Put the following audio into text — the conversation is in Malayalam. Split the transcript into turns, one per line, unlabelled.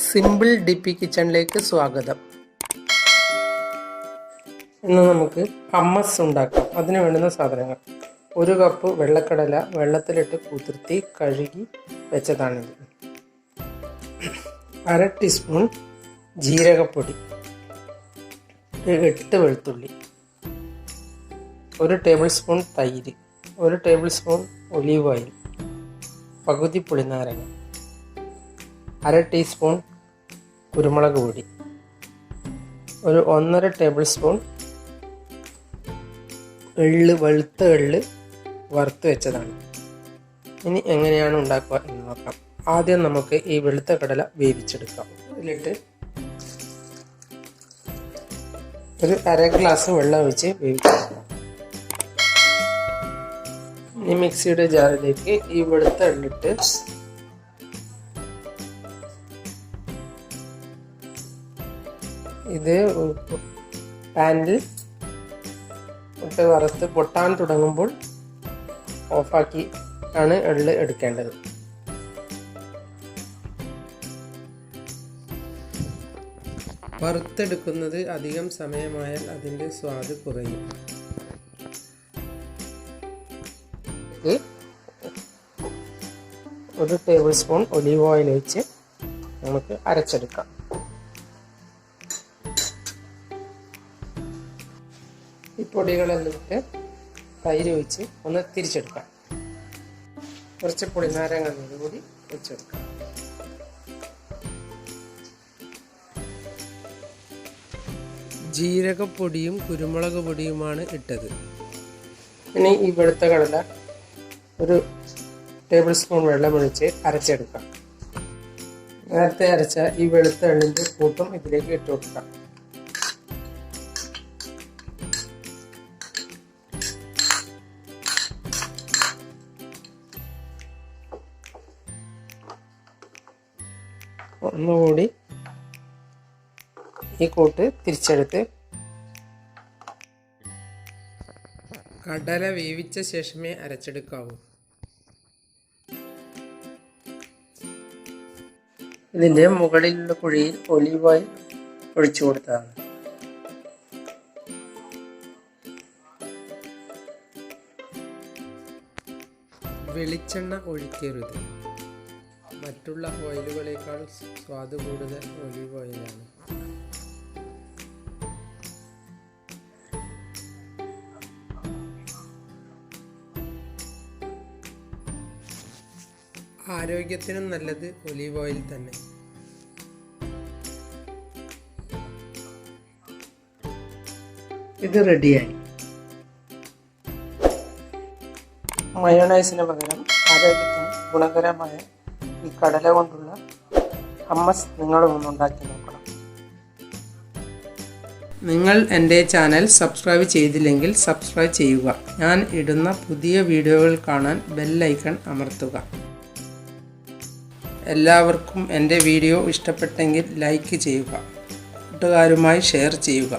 സിമ്പിൾ ഡിപ്പി കിച്ചണിലേക്ക് സ്വാഗതം. ഇന്ന് നമുക്ക് ഹമ്മസ് ഉണ്ടാക്കാം. അതിന് വേണ്ടുന്ന സാധനങ്ങൾ: 1 കപ്പ് വെള്ളക്കടല വെള്ളത്തിലിട്ട് കുതിർത്തി കഴുകി വെച്ചതാണിത്. 1/2 ടീസ്പൂൺ ജീരകപ്പൊടി, 8 വെളുത്തുള്ളി, 1 ടേബിൾ സ്പൂൺ തൈര്, 1 ടേബിൾ സ്പൂൺ ഒലീവ് ഓയിൽ, പകുതി പുളിനാരങ്ങ, 1/2 ടീസ്പൂൺ കുരുമുളക് പൊടി, 1.5 ടേബിൾ സ്പൂൺ വെളുത്ത എള്ള് വറുത്ത് വെച്ചതാണ്. ഇനി എങ്ങനെയാണ് ഉണ്ടാക്കുക എന്ന് നോക്കാം. ആദ്യം നമുക്ക് ഈ വെളുത്ത കടല വേവിച്ചെടുക്കാം. ഇതിലിട്ട് 1/2 ഗ്ലാസ് വെള്ളം ഒഴിച്ച് വേവിച്ചെടുക്കാം. ഇനി മിക്സിയുടെ ജാറിലേക്ക് ഈ വെളുത്ത എള്ളിട്ട് ഇത് പാനിൽ ഇട്ട് വറുത്ത് പൊട്ടാൻ തുടങ്ങുമ്പോൾ ഓഫാക്കി ആണ് എള്ള് എടുക്കേണ്ടത്. വറുത്തെടുക്കുന്നത് അധികം സമയമായാൽ അതിൻ്റെ സ്വാദ് കുറയും. 1 ടേബിൾ സ്പൂൺ ഒലീവ് ഓയിൽ ഒഴിച്ച് നമുക്ക് അരച്ചെടുക്കാം. ഈ പൊടികളെല്ലാം ഇട്ട് തൈര് ഒഴിച്ച് ഒന്ന് തിരിച്ചെടുക്കാം. കുറച്ച് പുളിനാരങ്ങ നീര് കൂടി ഒഴിച്ചെടുക്കാം. ജീരകപ്പൊടിയും കുരുമുളക് പൊടിയുമാണ് ഇട്ടത്. ഇനി ഈ വെളുത്ത കടല 1 ടേബിൾ സ്പൂൺ വെള്ളമൊഴിച്ച് അരച്ചെടുക്കാം. നേരത്തെ അരച്ച ഈ വെളുത്ത എള്ളിൻ്റെ കൂട്ടും ഇതിലേക്ക് ഇട്ട് കൊടുക്കാം. ഒന്നുകൂടി ഈ കൂട്ട് തിരിച്ചെടുത്ത് കടല വേവിച്ച ശേഷമേ അരച്ചെടുക്കാവൂ. ഇതിൻ്റെ മുകളിലുള്ള കുഴിയിൽ ഒലീവ് ഓയിൽ ഒഴിച്ചു കൊടുത്തതാണ്. വെളിച്ചെണ്ണ ഒഴിക്കരുത്. മറ്റുള്ള ഓയിലുകളേക്കാൾ സ്വാദ് കൂടുതൽ ഒലീവ് ഓയിലാണ്. ആരോഗ്യത്തിനും നല്ലത് ഒലീവ് ഓയിൽ തന്നെ. ഇത് റെഡിയായി. മയോണൈസിന് പകരം ആരോഗ്യത്തിന് ഗുണകരമായ ഈ കടല കൊണ്ടുള്ള ഹമ്മസ് നിങ്ങളും ഒന്ന് ഉണ്ടാക്കി നോക്കണം. നിങ്ങൾ എൻ്റെ ചാനൽ സബ്സ്ക്രൈബ് ചെയ്തില്ലെങ്കിൽ സബ്സ്ക്രൈബ് ചെയ്യുക. ഞാൻ ഇടുന്ന പുതിയ വീഡിയോകൾ കാണാൻ ബെൽ ഐക്കൺ അമർത്തുക. എല്ലാവർക്കും എൻ്റെ വീഡിയോ ഇഷ്ടപ്പെട്ടെങ്കിൽ ലൈക്ക് ചെയ്യുക. കൂട്ടുകാരുമായി ഷെയർ ചെയ്യുക.